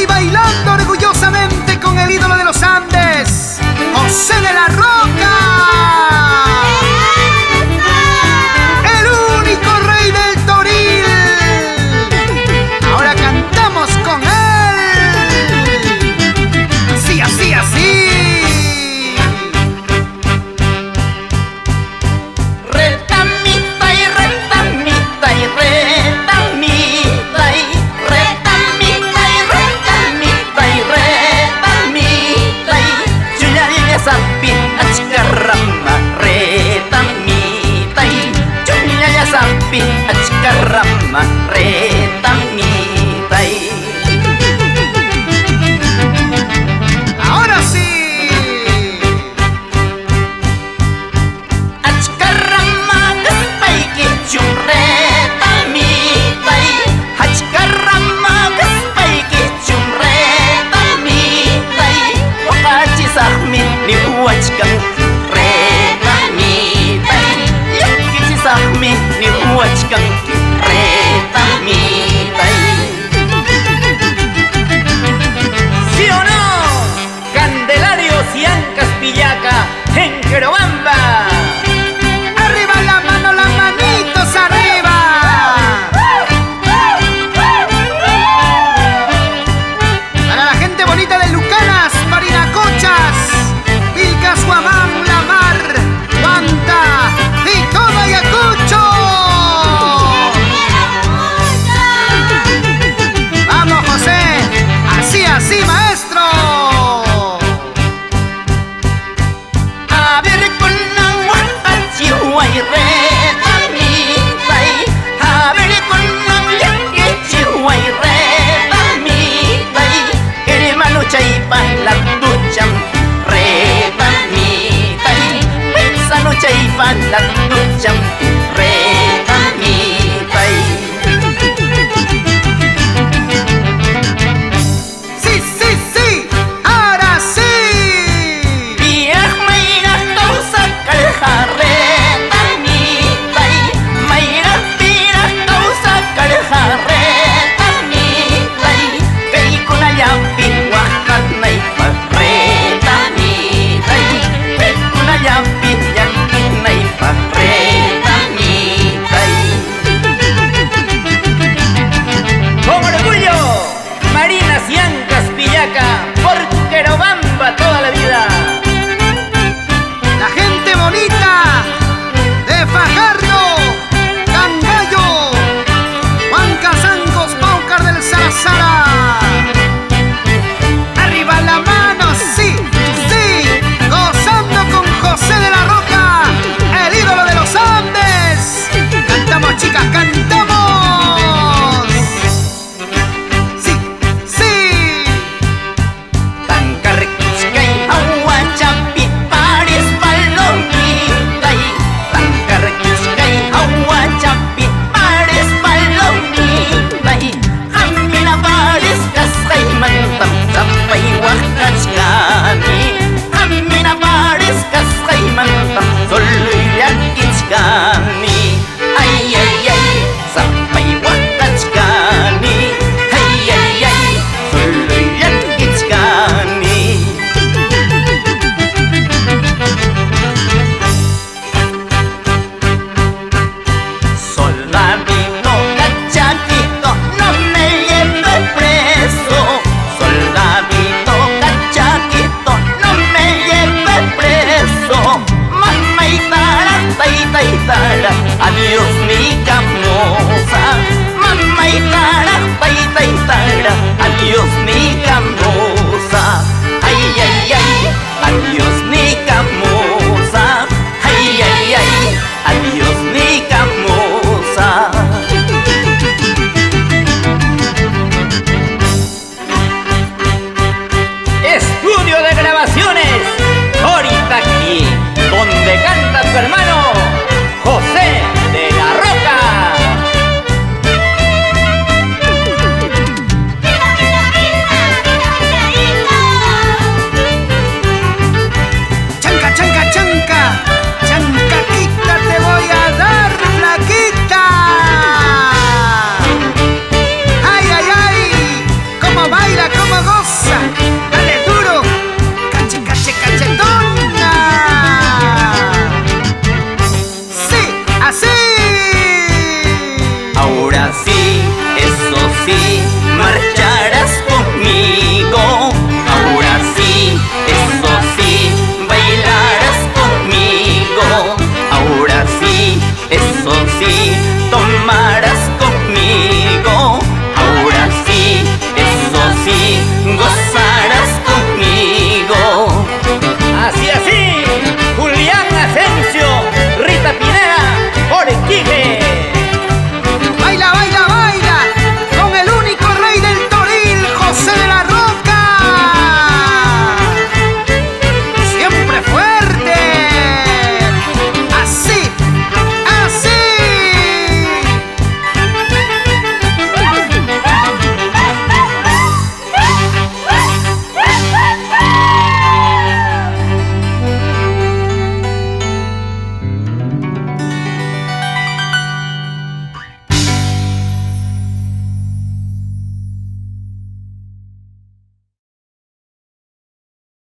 y bailando orgullosamente con el ídolo de los Andes, José de la Roca, el único rey del Toril. Ahora cantamos con él, así, así, así. Rama retamitai. Ahora sí. Achkarama gaspai ke chumretamitai. Achkarama gaspai ke chumretamitai. Okachi sahmi ni huachkan retamitai. Yakichi sahmi ni huachkan retamitai. ¿Sí o no? Candelarios y Ancas Pillaca en Querobamba. Arriba la mano, las manitos arriba. Para la gente bonita de Lucanas, Parinacochas, Vilcas, Guamán, La Mar, Manta y todo Ayacucho. Así, maestro. A ver con la guapachi guay retamitai. A ver con la yaquichi guay retamitai. Hermano chaipan la ducham retamitai. Pensano chaipan la ducham retamitai. Con orgullo, Marinas y Ancas Pillaca, por Querobamba toda